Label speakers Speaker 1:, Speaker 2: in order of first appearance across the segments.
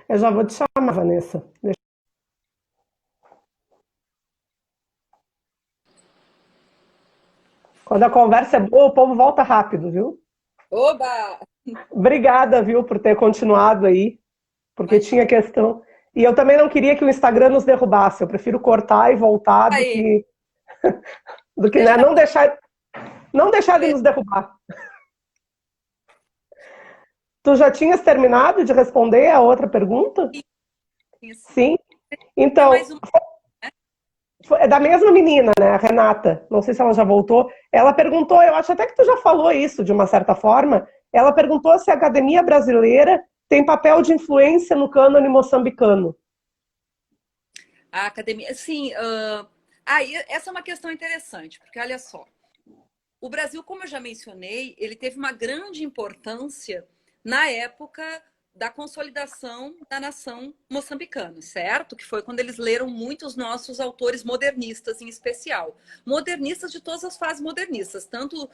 Speaker 1: Eu já vou te chamar, Vanessa. Quando a conversa é boa, o povo volta rápido, viu?
Speaker 2: Oba!
Speaker 1: Obrigada, viu, por ter continuado aí, porque tinha
Speaker 2: Imagina.
Speaker 1: questão. E eu também não queria que o Instagram nos derrubasse. Eu prefiro cortar e voltar do
Speaker 2: Aí,
Speaker 1: que, né,
Speaker 2: deixa
Speaker 1: não deixar de
Speaker 2: crescer.
Speaker 1: nos derrubar. Tu já tinhas terminado de responder a outra pergunta?
Speaker 2: Isso.
Speaker 1: Sim.
Speaker 2: Tinha mais
Speaker 1: Então,
Speaker 2: uma, né?
Speaker 1: é da mesma menina, né, a Renata. Não sei se ela já voltou. Ela perguntou, eu acho até que tu já falou isso de uma certa forma. Ela perguntou se a Academia Brasileira tem papel de influência no cânone moçambicano.
Speaker 2: A academia. Sim, essa é uma questão interessante, porque olha só. O Brasil, como eu já mencionei, ele teve uma grande importância na época da consolidação da nação moçambicana, certo? Que foi quando eles leram muitos nossos autores modernistas, em especial. Modernistas de todas as fases modernistas, tanto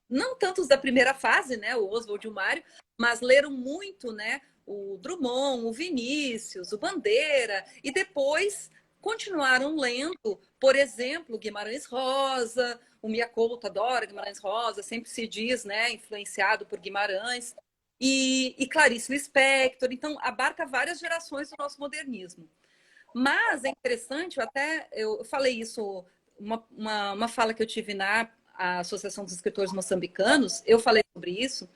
Speaker 2: não tantos da primeira fase, né, o Oswald e o Mário, mas leram muito, né, o Drummond, o Vinícius, o Bandeira, e depois continuaram lendo, por exemplo, Guimarães Rosa, o Mia Couto adora Guimarães Rosa, sempre se diz, né, influenciado por Guimarães, e Clarice Lispector, então abarca várias gerações do nosso modernismo. Mas é interessante, eu falei isso, uma fala que eu tive na Associação dos Escritores Moçambicanos, eu falei sobre isso,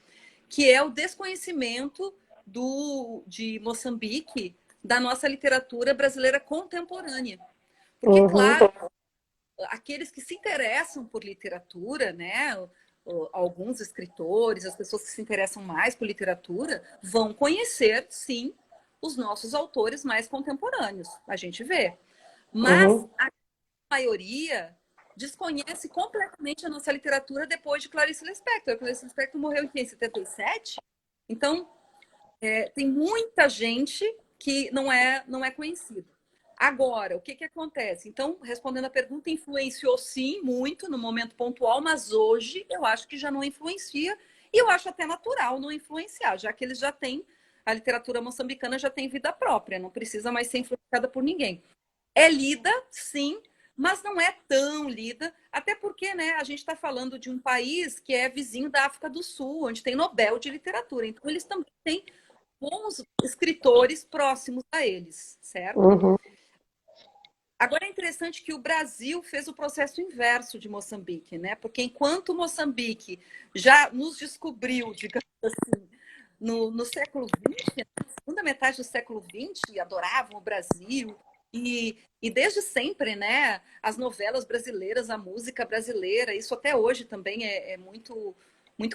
Speaker 2: que é o desconhecimento de Moçambique da nossa literatura brasileira contemporânea. Porque,
Speaker 1: Uhum,
Speaker 2: claro, aqueles que se interessam por literatura, né? Alguns escritores, as pessoas que se interessam mais por literatura, vão conhecer, sim, os nossos autores mais contemporâneos. A gente vê. Mas
Speaker 1: uhum.
Speaker 2: a maioria desconhece completamente a nossa literatura depois de Clarice Lispector. Clarice Lispector morreu em 77. Então, tem muita gente que não é conhecida. Agora, o que acontece? Então, respondendo a pergunta, influenciou sim muito no momento pontual, mas hoje eu acho que já não influencia e eu acho até natural não influenciar, já que eles já têm, a literatura moçambicana já tem vida própria, não precisa mais ser influenciada por ninguém. É lida, sim, mas não é tão lida, até porque, né, a gente está falando de um país que é vizinho da África do Sul, onde tem Nobel de Literatura, então eles também têm bons escritores próximos a eles, certo?
Speaker 1: Uhum.
Speaker 2: Agora é interessante que o Brasil fez o processo inverso de Moçambique, né? Porque enquanto Moçambique já nos descobriu, digamos assim, no século XX, na segunda metade do século XX, adoravam o Brasil, e desde sempre, né? As novelas brasileiras, a música brasileira, isso até hoje também é muito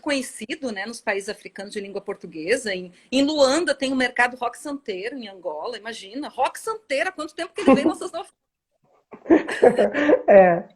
Speaker 2: conhecido, né, nos países africanos de língua portuguesa. Em Luanda tem o mercado rock santeiro, em Angola, imagina, rock santeiro, há quanto tempo que ele vem nas nossas novelas?
Speaker 1: É.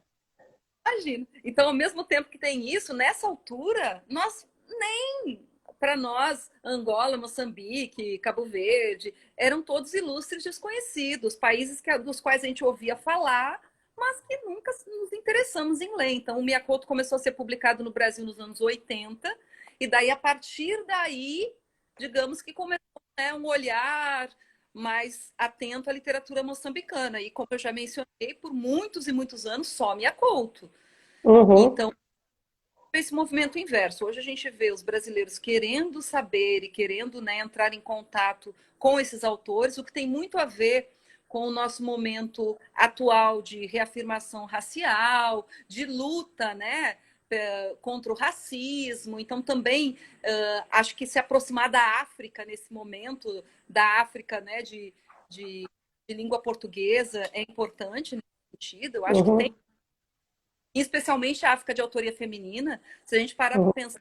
Speaker 2: Imagina. Então, ao mesmo tempo que tem isso, nessa altura, nós nem para nós, Angola, Moçambique, Cabo Verde, eram todos ilustres desconhecidos, países dos quais a gente ouvia falar, mas que nunca nos interessamos em ler. Então, o Miyakoto começou a ser publicado no Brasil nos anos 80, e daí, a partir daí, digamos que começou, né, um olhar mais atento à literatura moçambicana. E como eu já mencionei, por muitos e muitos anos, só Miyakoto.
Speaker 1: Uhum.
Speaker 2: Então, esse movimento inverso. Hoje a gente vê os brasileiros querendo saber e querendo, né, entrar em contato com esses autores, o que tem muito a ver com o nosso momento atual de reafirmação racial, de luta, né, contra o racismo. Então, também acho que se aproximar da África nesse momento, da África, né, de língua portuguesa, é importante nesse sentido. Eu acho que tem,
Speaker 1: Uhum.
Speaker 2: especialmente a África de autoria feminina, se a gente parar para
Speaker 1: Uhum.
Speaker 2: pensar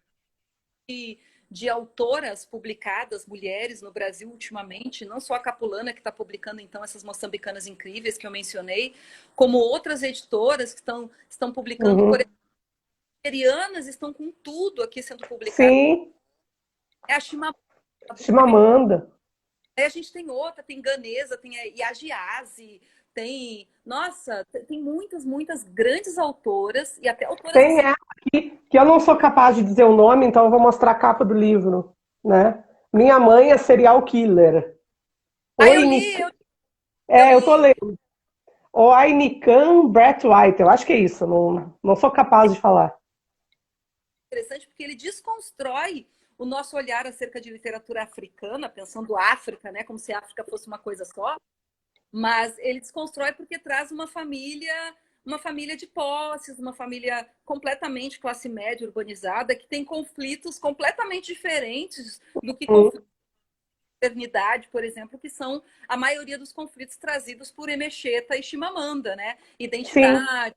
Speaker 2: de autoras publicadas, mulheres no Brasil ultimamente, não só a Capulana, que está publicando então essas moçambicanas incríveis que eu mencionei, como outras editoras que estão publicando, por
Speaker 1: Uhum.
Speaker 2: exemplo, nigerianas estão com tudo aqui sendo publicado.
Speaker 1: Sim,
Speaker 2: É a Chimamanda.
Speaker 1: Chimamanda.
Speaker 2: Aí a gente tem outra, tem Ganesa, tem a Yagiase, tem. Nossa, tem muitas, muitas grandes autoras e até autoras
Speaker 1: Tem
Speaker 2: assim.
Speaker 1: essa aqui, que eu não sou capaz de dizer o nome, então eu vou mostrar a capa do livro, né? Minha mãe é serial killer.
Speaker 2: Ah,
Speaker 1: Oinican,
Speaker 2: eu
Speaker 1: eu tô
Speaker 2: li.
Speaker 1: lendo. Oinican Brathwaite, eu acho que é isso, não sou capaz de falar.
Speaker 2: Interessante porque ele desconstrói o nosso olhar acerca de literatura africana, pensando África, né, como se a África fosse uma coisa só, mas ele desconstrói porque traz uma família de posses, uma família completamente classe média urbanizada que tem conflitos completamente diferentes do que
Speaker 1: Hum,
Speaker 2: conflitos de modernidade, por exemplo, que são a maioria dos conflitos trazidos por Emecheta e Chimamanda, né?
Speaker 1: sim.
Speaker 2: Identidade,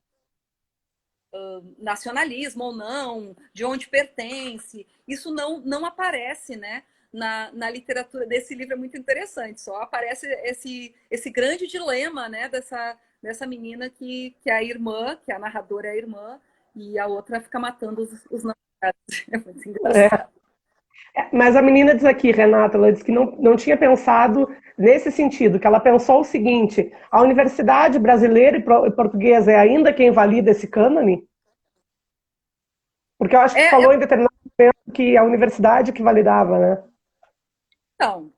Speaker 2: nacionalismo ou não, de onde pertence. Isso não aparece, né? Na literatura desse livro é muito interessante. Só aparece esse grande dilema, né? Dessa menina que é a irmã, que a narradora é a irmã, e a outra fica matando os namorados. É muito
Speaker 1: É.
Speaker 2: engraçado.
Speaker 1: Mas a menina diz aqui, Renata, ela disse que não tinha pensado nesse sentido, que ela pensou o seguinte: a universidade brasileira e portuguesa é ainda quem valida esse cânone? Porque eu acho que tu
Speaker 2: É,
Speaker 1: falou em determinado momento que a universidade que validava, né?
Speaker 2: então,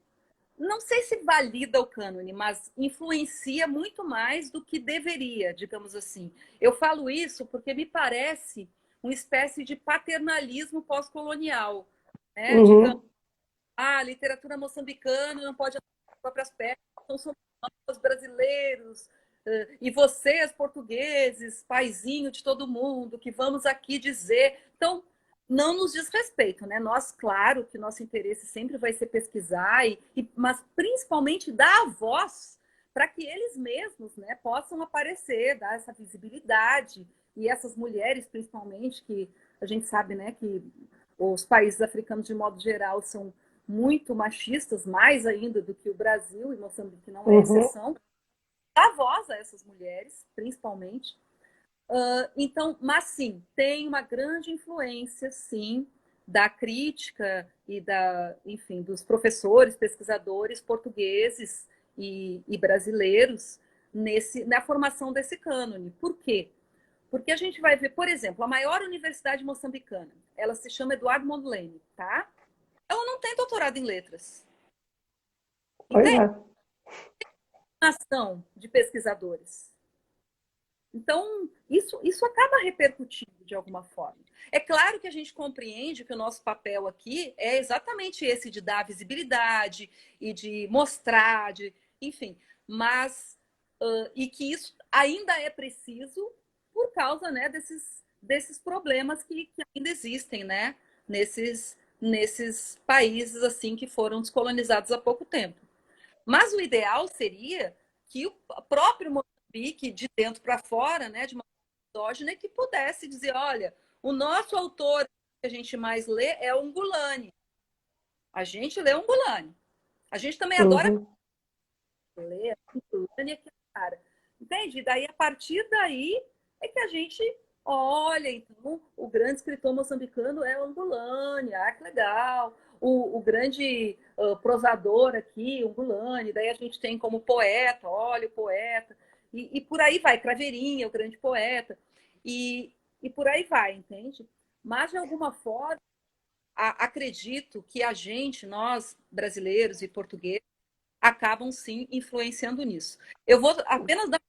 Speaker 2: não sei se valida o cânone, mas influencia muito mais do que deveria, digamos assim. Eu falo isso porque me parece uma espécie de paternalismo pós-colonial, né? Digamos,
Speaker 1: Uhum,
Speaker 2: a literatura moçambicana não pode andar com as próprias pernas, então somos nós brasileiros, e vocês, portugueses, paizinho de todo mundo, que vamos aqui dizer. Então, não nos diz respeito, né? Nós, claro que nosso interesse sempre vai ser pesquisar, mas principalmente dar a voz para que eles mesmos, né, possam aparecer, dar essa visibilidade. E essas mulheres, principalmente, que a gente sabe, né, que os países africanos, de modo geral, são muito machistas, mais ainda do que o Brasil, e Moçambique não é
Speaker 1: uhum,
Speaker 2: exceção, dá voz a essas mulheres, principalmente. Então, mas sim, tem uma grande influência, sim, da crítica e enfim, dos professores, pesquisadores portugueses e brasileiros na formação desse cânone. Por quê? Porque a gente vai ver, por exemplo, a maior universidade moçambicana, ela se chama Eduardo Mondlane, tá? Ela não tem doutorado em letras.
Speaker 1: pois
Speaker 2: Entende?
Speaker 1: é.
Speaker 2: Ação de pesquisadores. Então, isso acaba repercutindo de alguma forma. É claro que a gente compreende que o nosso papel aqui é exatamente esse de dar visibilidade e de mostrar, enfim, mas e que isso ainda é preciso por causa, né, desses problemas que ainda existem, né, nesses países assim que foram descolonizados há pouco tempo. Mas o ideal seria que o próprio Moçambique, de dentro para fora, né, de uma misógina, que pudesse dizer, olha, o nosso autor que a gente mais lê é o Ungulani. A gente lê Ungulani. A gente também adora
Speaker 1: Uhum.
Speaker 2: ler Ungulani, aquele cara. Entende? Daí, a partir daí, é que a gente olha, então, o grande escritor moçambicano é o Ungulani. Ah, que legal. O grande prosador aqui, Ungulani. Daí a gente tem como poeta, olha o poeta. E por aí vai, Craveirinha, o grande poeta. E por aí vai, entende? Mas, de alguma forma, acredito que a gente, nós brasileiros e portugueses, acabam sim influenciando nisso. Eu vou apenas dar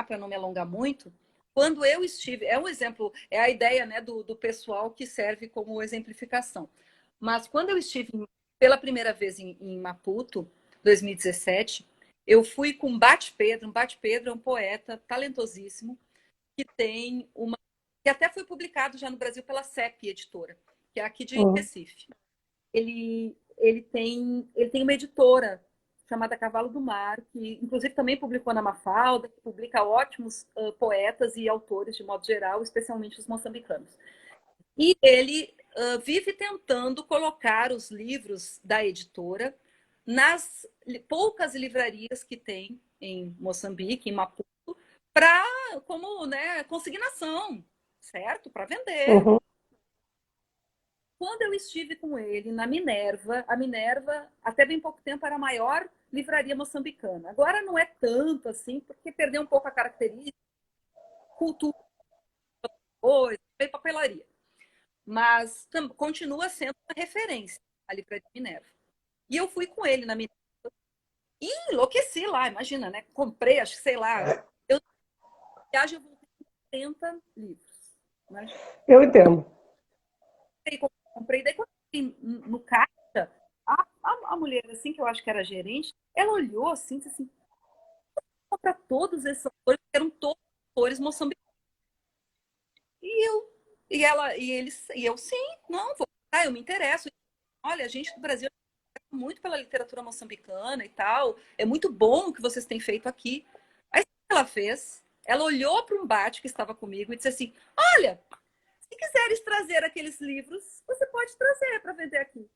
Speaker 2: para não me alongar muito. Quando eu estive, é um exemplo, é a ideia, né, do pessoal que serve como exemplificação. Mas quando eu estive pela primeira vez em Maputo, 2017, eu fui com Bate Pedro. Bate Pedro é um poeta talentosíssimo que tem uma que até foi publicado já no Brasil pela CEP Editora, que é aqui de
Speaker 1: Uhum.
Speaker 2: Recife. Ele tem uma editora chamada Cavalo do Mar, que inclusive também publicou na Mafalda, que publica ótimos poetas e autores de modo geral, especialmente os moçambicanos. E ele vive tentando colocar os livros da editora nas poucas livrarias que tem em Moçambique, em Maputo, para como, né, consignação, certo? Para vender.
Speaker 1: Uhum.
Speaker 2: Quando eu estive com ele na Minerva, a Minerva, até bem pouco tempo, era a maior livraria moçambicana. Agora não é tanto assim, porque perdeu um pouco a característica, cultura, coisa, papelaria. Mas continua sendo uma referência a livraria Minerva. E eu fui com ele na Minerva E enlouqueci lá, imagina, né? Comprei, acho que sei lá, eu viagem eu voltei com 70 livros. Imagina.
Speaker 1: Eu entendo.
Speaker 2: Comprei, daí quando eu fui no caixa, a mulher, assim, que eu acho que era gerente, ela olhou assim, disse assim, compra todos esses autores, que eram todos autores moçambicanos. E eu, e eu, sim, não, vou, eu me interesso. Olha, a gente do Brasil é muito pela literatura moçambicana e tal, é muito bom o que vocês têm feito aqui. Aí o que ela fez? Ela olhou para um bate que estava comigo e disse assim, olha, se quiseres trazer aqueles livros, você pode trazer para vender aqui.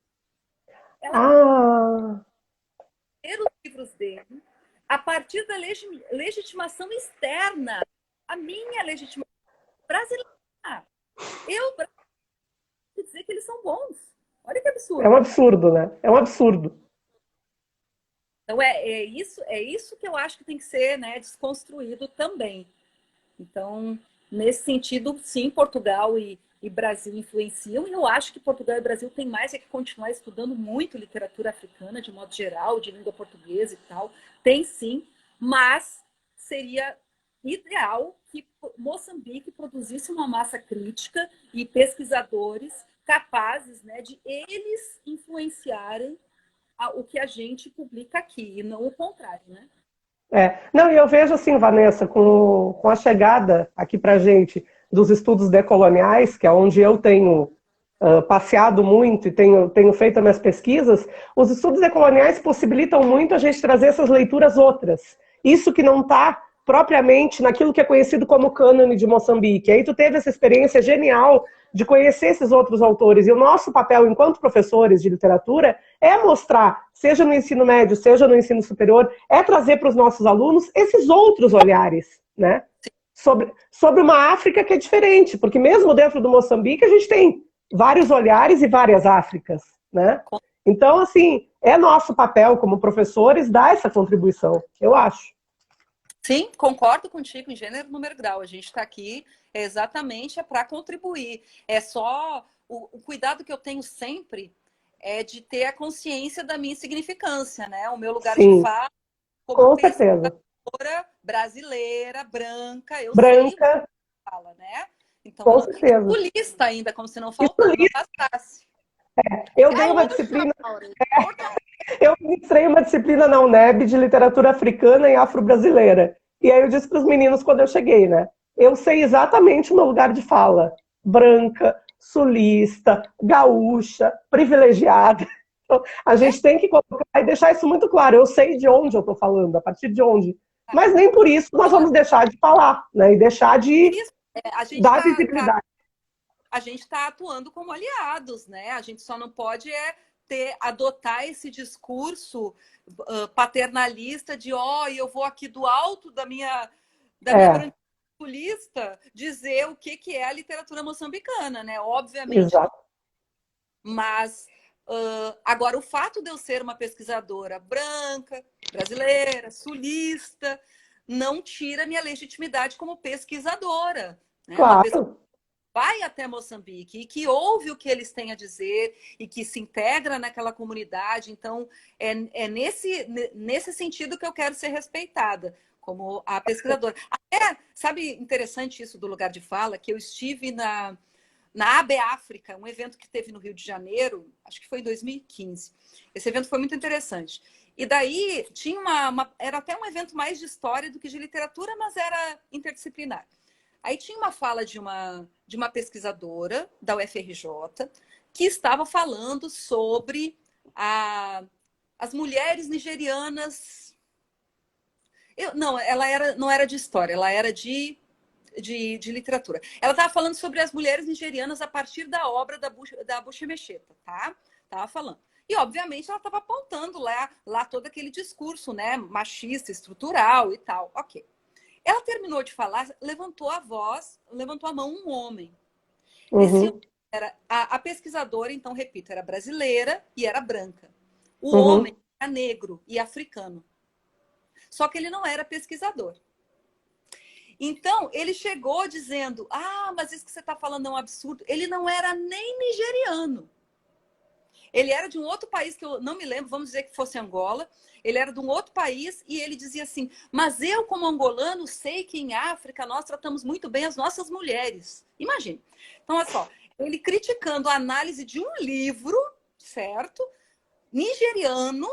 Speaker 2: Ela
Speaker 1: Ah,
Speaker 2: ter os livros dele a partir da legitimação externa, a minha legitimação brasileira. Eu dizer que eles são bons. Olha que
Speaker 1: é um
Speaker 2: absurdo.
Speaker 1: absurdo, né? É um absurdo.
Speaker 2: Então é isso que eu acho que tem que ser, né, desconstruído também. Então, nesse sentido, sim, Portugal e Brasil influenciam, e eu acho que Portugal e Brasil têm mais é que continuar estudando muito literatura africana, de modo geral, de língua portuguesa e tal. Tem sim, mas seria ideal que Moçambique produzisse uma massa crítica e pesquisadores capazes, né, de eles influenciarem o que a gente publica aqui, e não o contrário, né?
Speaker 1: Não, e eu vejo assim, Vanessa, com a chegada aqui para gente dos estudos decoloniais, que é onde eu tenho passeado muito e tenho feito as minhas pesquisas, os estudos decoloniais possibilitam muito a gente trazer essas leituras outras. Isso que não está propriamente naquilo que é conhecido como cânone de Moçambique. Aí tu teve essa experiência genial de conhecer esses outros autores. E o nosso papel, enquanto professores de literatura, é mostrar, seja no ensino médio, seja no ensino superior, é trazer para os nossos alunos esses outros olhares, né? Sobre uma África que é diferente, porque mesmo dentro do Moçambique a gente tem vários olhares e várias Áfricas, né? Então, assim, é nosso papel como professores dar essa contribuição, eu acho.
Speaker 2: Sim, concordo contigo em gênero, número, grau. A gente está aqui exatamente para contribuir. É só o cuidado que eu tenho sempre é de ter a consciência da minha insignificância, né? O meu lugar de
Speaker 1: Sim,
Speaker 2: fala como
Speaker 1: com certeza.
Speaker 2: pesquisadora brasileira, branca, eu sei o que
Speaker 1: Branca,
Speaker 2: fala, né? Então, eu
Speaker 1: com
Speaker 2: não, e
Speaker 1: certeza.
Speaker 2: sulista ainda, como se não
Speaker 1: Isso
Speaker 2: não
Speaker 1: ali,
Speaker 2: bastasse.
Speaker 1: eu
Speaker 2: É
Speaker 1: dei
Speaker 2: a
Speaker 1: uma
Speaker 2: outra,
Speaker 1: disciplina,
Speaker 2: Laura, é outra.
Speaker 1: eu ministrei uma disciplina na UNEB de literatura africana e afro-brasileira. E aí eu disse para os meninos quando eu cheguei, né? Eu sei exatamente o meu lugar de fala. Branca, sulista, gaúcha, privilegiada. Então, a
Speaker 2: É,
Speaker 1: gente tem que colocar e deixar isso muito claro. Eu sei de onde eu estou falando, a partir de onde. Mas nem por isso nós vamos deixar de falar, né? E deixar de
Speaker 2: isso. A gente
Speaker 1: dar
Speaker 2: está
Speaker 1: visibilidade.
Speaker 2: a gente está atuando como aliados, né? A gente só não pode adotar esse discurso paternalista de eu vou aqui do alto da minha
Speaker 1: É,
Speaker 2: branqueza populista dizer o que é a literatura moçambicana, né? Obviamente não.
Speaker 1: exato.
Speaker 2: Mas agora o fato de eu ser uma pesquisadora branca, brasileira, sulista, não tira minha legitimidade como pesquisadora, né? Uma pesquisadora
Speaker 1: Claro,
Speaker 2: vai até Moçambique e que ouve o que eles têm a dizer e que se integra naquela comunidade. Então, é nesse sentido que eu quero ser respeitada como a pesquisadora. Até, sabe, interessante isso do lugar de fala, que eu estive na AB África, um evento que teve no Rio de Janeiro, acho que foi em 2015. Esse evento foi muito interessante. E daí tinha era até um evento mais de história do que de literatura, mas era interdisciplinar. Aí tinha uma fala de uma pesquisadora da UFRJ que estava falando sobre as mulheres nigerianas. Não, não era de história, ela era de literatura. Ela estava falando sobre as mulheres nigerianas a partir da obra da Bushemecheta, tá? Tava falando. E, obviamente, ela estava apontando lá todo aquele discurso, né, machista, estrutural e tal. Ok. Ela terminou de falar, levantou a voz, levantou a mão um homem. Esse homem
Speaker 1: uhum,
Speaker 2: era a pesquisadora, então, repito, era brasileira e era branca. O homem
Speaker 1: uhum,
Speaker 2: era negro e africano. Só que ele não era pesquisador. Então, ele chegou dizendo: mas isso que você está falando é um absurdo. Ele não era nem nigeriano. Ele era de um outro país que eu não me lembro, vamos dizer que fosse Angola. Ele era de um outro país e ele dizia assim: mas eu, como angolano, sei que em África nós tratamos muito bem as nossas mulheres. Imagine. Então, olha só, ele criticando a análise de um livro, certo? Nigeriano,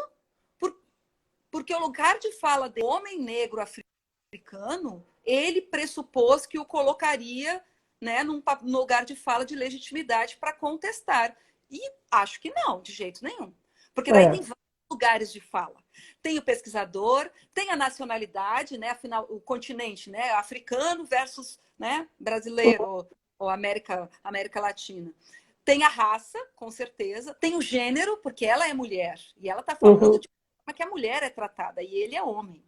Speaker 2: porque o lugar de fala do homem negro africano, ele pressupôs que o colocaria, né, num lugar de fala de legitimidade para contestar. E acho que não, de jeito nenhum. Porque daí tem vários lugares de fala. Tem o pesquisador, tem a nacionalidade, né, afinal, o continente, né, africano versus, né, brasileiro ou América Latina. Tem a raça, com certeza. Tem o gênero, porque ela é mulher. E ela está falando de como que a mulher é tratada. E ele é homem.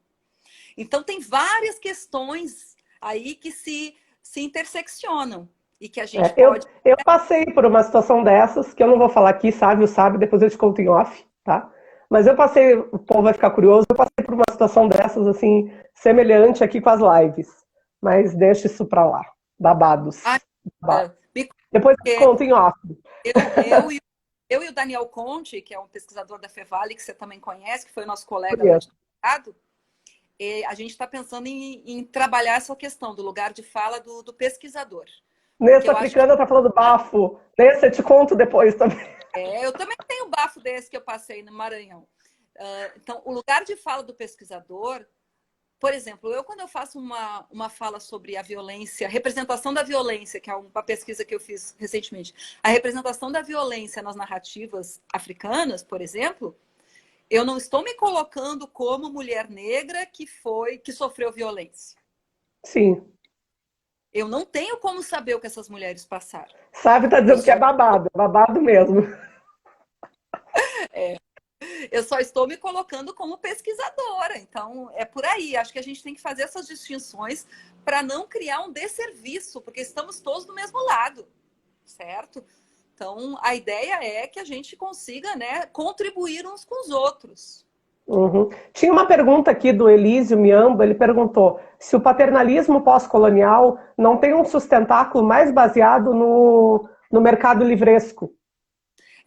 Speaker 2: Então, tem várias questões aí que se interseccionam. E que a gente pode...
Speaker 1: Eu passei por uma situação dessas, que eu não vou falar aqui, sabe, depois eu te conto em off, tá? Mas eu passei, o povo vai ficar curioso, eu passei por uma situação dessas, assim, semelhante aqui com as lives. Mas deixa isso pra lá. Babados. Babados. Depois eu te conto em off.
Speaker 2: Eu e o Daniel Conte, que é um pesquisador da Fevale, que você também conhece, que foi o nosso colega lá de doutorado, a gente está pensando em trabalhar essa questão do lugar de fala do pesquisador.
Speaker 1: Nesse africano tá falando bafo. Nesse eu te conto depois também.
Speaker 2: Eu também tenho bafo desse que eu passei no Maranhão. Então, o lugar de fala do pesquisador, por exemplo, quando eu faço uma fala sobre a violência, representação da violência, que é uma pesquisa que eu fiz recentemente, a representação da violência nas narrativas africanas, por exemplo, eu não estou me colocando como mulher negra que sofreu violência.
Speaker 1: Sim.
Speaker 2: Eu não tenho como saber o que essas mulheres passaram.
Speaker 1: Sabe, tá dizendo que é babado mesmo.
Speaker 2: Eu só estou me colocando como pesquisadora. Então, é por aí. Acho que a gente tem que fazer essas distinções para não criar um desserviço, porque estamos todos do mesmo lado, certo? Então, a ideia é que a gente consiga, né, contribuir uns com os outros.
Speaker 1: Tinha uma pergunta aqui do Elísio Miambo, ele perguntou se o paternalismo pós-colonial não tem um sustentáculo mais baseado no mercado livresco.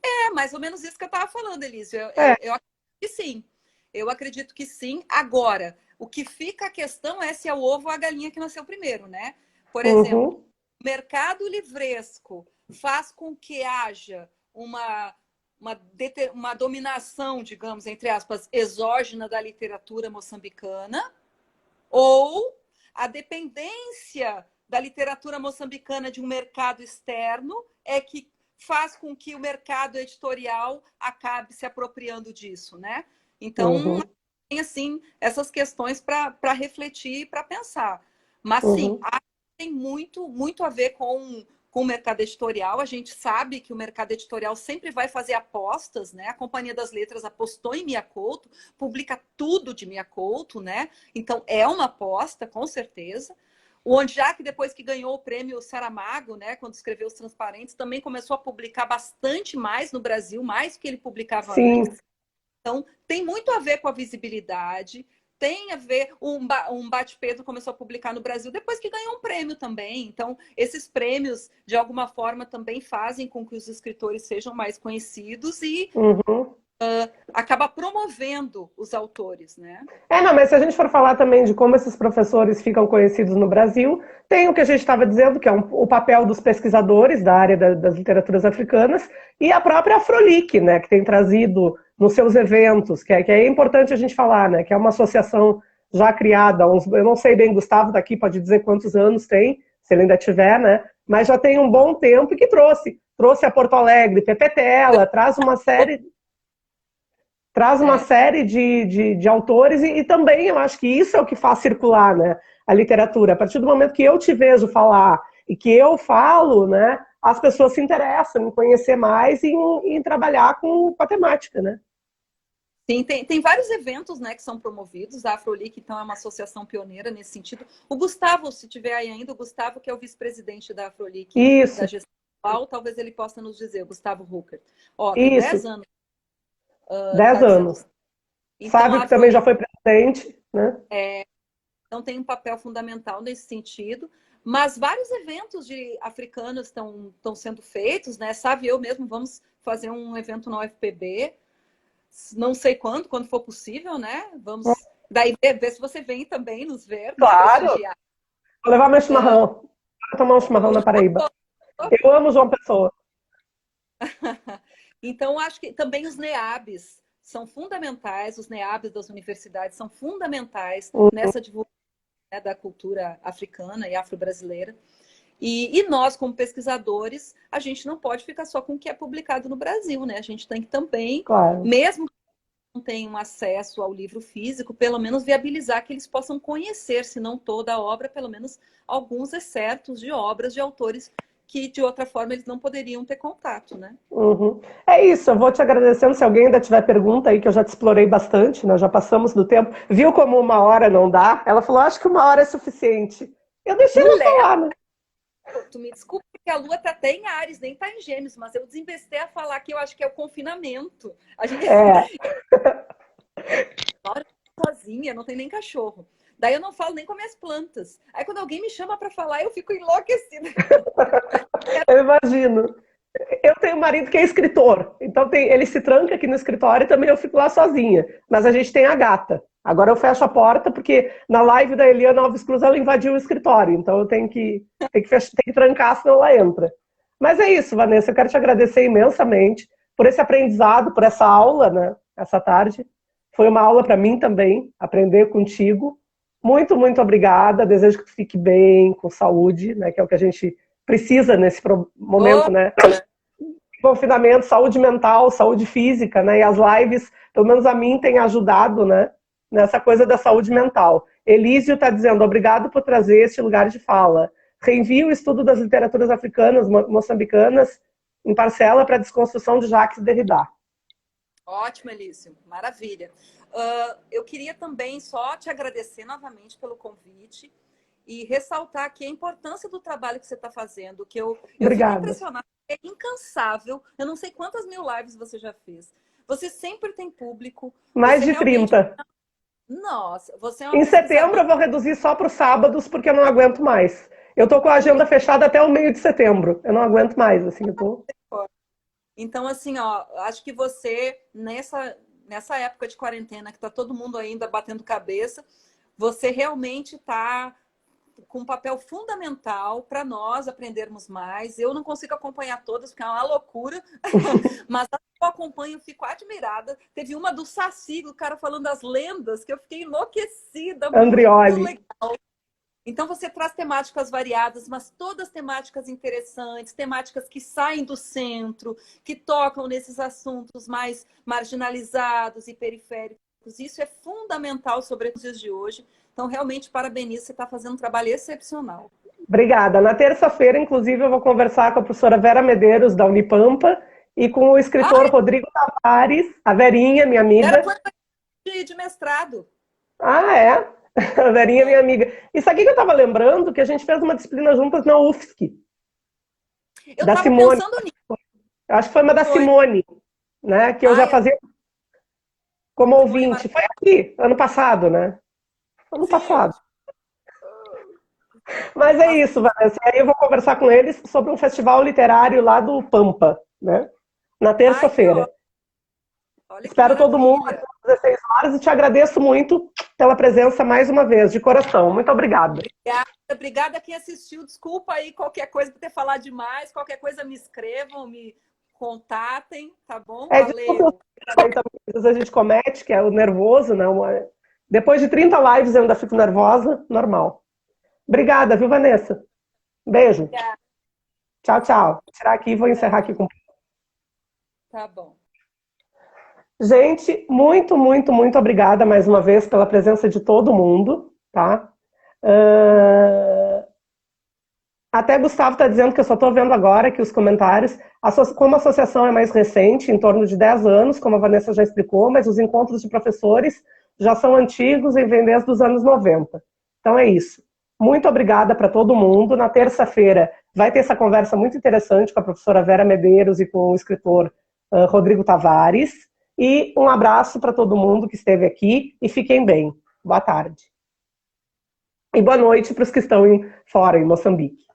Speaker 2: É mais ou menos isso que eu estava falando, Elísio. Eu acredito que sim. Eu acredito que sim. Agora, o que fica a questão é se é o ovo ou a galinha que nasceu primeiro, né? Por exemplo, o mercado livresco faz com que haja uma dominação, digamos, entre aspas, exógena da literatura moçambicana, ou a dependência da literatura moçambicana de um mercado externo é que faz com que o mercado editorial acabe se apropriando disso, né? Então, tem, assim, essas questões para refletir e para pensar. Mas, sim, tem muito a ver com o mercado editorial. A gente sabe que o mercado editorial sempre vai fazer apostas, né? A Companhia das Letras apostou em Mia Couto, publica tudo de Mia Couto, né? Então, é uma aposta, com certeza. O Ondiak, depois que ganhou o prêmio Saramago, né, quando escreveu Os Transparentes, também começou a publicar bastante mais no Brasil, mais do que ele publicava antes. Então, tem muito a ver com a visibilidade, tem a ver... Um Bate-Pedro começou a publicar no Brasil depois que ganhou um prêmio também. Então, esses prêmios, de alguma forma, também fazem com que os escritores sejam mais conhecidos e acaba promovendo os autores, né?
Speaker 1: Não, mas se a gente for falar também de como esses professores ficam conhecidos no Brasil, tem o que a gente estava dizendo, que é o papel dos pesquisadores da área das literaturas africanas e a própria Afrolic, né, que tem trazido nos seus eventos, que é importante a gente falar, né, que é uma associação já criada, eu não sei bem, Gustavo daqui pode dizer quantos anos tem, se ele ainda tiver, né, mas já tem um bom tempo e que trouxe a Porto Alegre, Pepetela, traz uma série de autores e também eu acho que isso é o que faz circular, né, a literatura. A partir do momento que eu te vejo falar e que eu falo, né, as pessoas se interessam em conhecer mais e em trabalhar com a temática, né?
Speaker 2: Sim, tem vários eventos, né, que são promovidos. A Afrolic, então, é uma associação pioneira nesse sentido. O Gustavo, se tiver aí ainda, o Gustavo, que é o vice-presidente da Afrolic, da gestão atual, talvez ele possa nos dizer, o Gustavo Rucker. Tem 10 anos.
Speaker 1: 10 anos.
Speaker 2: Então,
Speaker 1: Fábio, que também já foi presidente, né?
Speaker 2: Então, tem um papel fundamental nesse sentido. Mas vários eventos de africanos estão sendo feitos, né? Sabe, eu mesmo, vamos fazer um evento na UFPB, não sei quando for possível, né? Vamos daí ver se você vem também nos ver, nos
Speaker 1: Claro,
Speaker 2: prestigiar.
Speaker 1: vou levar meu chimarrão. Vou tomar um chimarrão na Paraíba. Eu amo João Pessoa.
Speaker 2: Então, acho que também os NEABs são fundamentais, os NEABs das universidades são fundamentais nessa divulgação, né, da cultura africana e afro-brasileira. E nós, como pesquisadores, a gente não pode ficar só com o que é publicado no Brasil, né? A gente tem que também,
Speaker 1: Claro.
Speaker 2: mesmo que não tenham acesso ao livro físico, pelo menos viabilizar que eles possam conhecer, se não toda a obra, pelo menos alguns excertos de obras de autores que, de outra forma, eles não poderiam ter contato, né?
Speaker 1: Uhum. É isso, eu vou te agradecendo. Se alguém ainda tiver pergunta aí, que eu já te explorei bastante, né? Já passamos do tempo. Viu como 1 hora não dá? Ela falou, acho que 1 hora é suficiente. Eu deixei ela falar, né?
Speaker 2: Tu me desculpa, porque a Lua tá até em Áries, nem tá em Gêmeos, mas eu desinvestei a falar que eu acho que é o confinamento. A gente mora sozinha, não tem nem cachorro. Daí eu não falo nem com minhas plantas. Aí quando alguém me chama para falar, eu fico enlouquecida.
Speaker 1: Eu imagino. Eu tenho um marido que é escritor, então ele se tranca aqui no escritório e também eu fico lá sozinha. Mas a gente tem a gata. Agora eu fecho a porta porque na live da Eliana Alves Cruz ela invadiu o escritório, então eu tenho que trancar, senão ela entra. Mas é isso, Vanessa, eu quero te agradecer imensamente por esse aprendizado, por essa aula, né, essa tarde. Foi uma aula para mim também, aprender contigo. Muito, muito obrigada. Desejo que tu fique bem, com saúde, né, que é o que a gente precisa nesse momento, né? Confinamento, saúde mental, saúde física, né? E as lives, pelo menos a mim, têm ajudado, né? Nessa coisa da saúde mental. Elísio está dizendo, obrigado por trazer este lugar de fala. Reenvio o estudo das literaturas africanas, moçambicanas, em parcela para a desconstrução de Jacques Derrida.
Speaker 2: Ótimo, Elísio. Maravilha. Eu queria também só te agradecer novamente pelo convite e ressaltar aqui a importância do trabalho que você está fazendo, que eu fico impressionada, é incansável. Eu não sei quantas mil lives você já fez. Você sempre tem público.
Speaker 1: Mais de 30.
Speaker 2: Nossa, você é uma
Speaker 1: Em setembro eu vou reduzir só para os sábados, porque eu não aguento mais. Eu estou com a agenda fechada até o meio de setembro. Eu não aguento mais, assim, eu tô...
Speaker 2: Então, assim, ó, acho que você, nessa época de quarentena, que está todo mundo ainda batendo cabeça, você realmente está com um papel fundamental para nós aprendermos mais. Eu não consigo acompanhar todas, porque é uma loucura, mas eu acompanho, fico admirada. Teve uma do Saci, o cara falando das lendas, que eu fiquei enlouquecida.
Speaker 1: Andrioli.
Speaker 2: Muito legal. Então você traz temáticas variadas, mas todas temáticas interessantes, temáticas que saem do centro, que tocam nesses assuntos mais marginalizados e periféricos. Isso é fundamental, sobre os dias de hoje. Então, realmente, parabenizo, você está fazendo um trabalho excepcional.
Speaker 1: Obrigada. Na terça-feira, inclusive, eu vou conversar com a professora Vera Medeiros, da Unipampa, e com o escritor Rodrigo Tavares, a Verinha, minha amiga.
Speaker 2: Era de mestrado.
Speaker 1: Ah, é? A Verinha, minha amiga. Isso aqui que eu estava lembrando, que a gente fez uma disciplina juntas na UFSC.
Speaker 2: Eu estava pensando nisso.
Speaker 1: Acho que foi uma da Simone, né? Que eu já fazia como ouvinte. Foi aqui, ano passado, né? Ano passado. Mas é isso, Vanessa. Aí eu vou conversar com eles sobre um festival literário lá do Pampa, né? Na terça-feira. Espero todo mundo às 16 horas e te agradeço muito pela presença mais uma vez, de coração. Muito obrigada.
Speaker 2: Obrigada a quem assistiu. Desculpa aí qualquer coisa por ter falado demais. Qualquer coisa me escrevam, me contatem, tá bom? Valeu.
Speaker 1: Às vezes a gente comete, que é o nervoso, né? Depois de 30 lives eu ainda fico nervosa, normal. Obrigada, viu, Vanessa? Beijo.
Speaker 2: Obrigada.
Speaker 1: Tchau, tchau. Vou tirar aqui e vou encerrar aqui com...
Speaker 2: Tá bom.
Speaker 1: Gente, muito, muito, muito obrigada mais uma vez pela presença de todo mundo, tá? Até Gustavo está dizendo que eu só estou vendo agora aqui os comentários. Como a associação é mais recente, em torno de 10 anos, como a Vanessa já explicou, mas os encontros de professores já são antigos e vêm desde os anos 90. Então é isso. Muito obrigada para todo mundo. Na terça-feira vai ter essa conversa muito interessante com a professora Vera Medeiros e com o escritor Rodrigo Tavares. E um abraço para todo mundo que esteve aqui e fiquem bem. Boa tarde. E boa noite para os que estão fora, em Moçambique.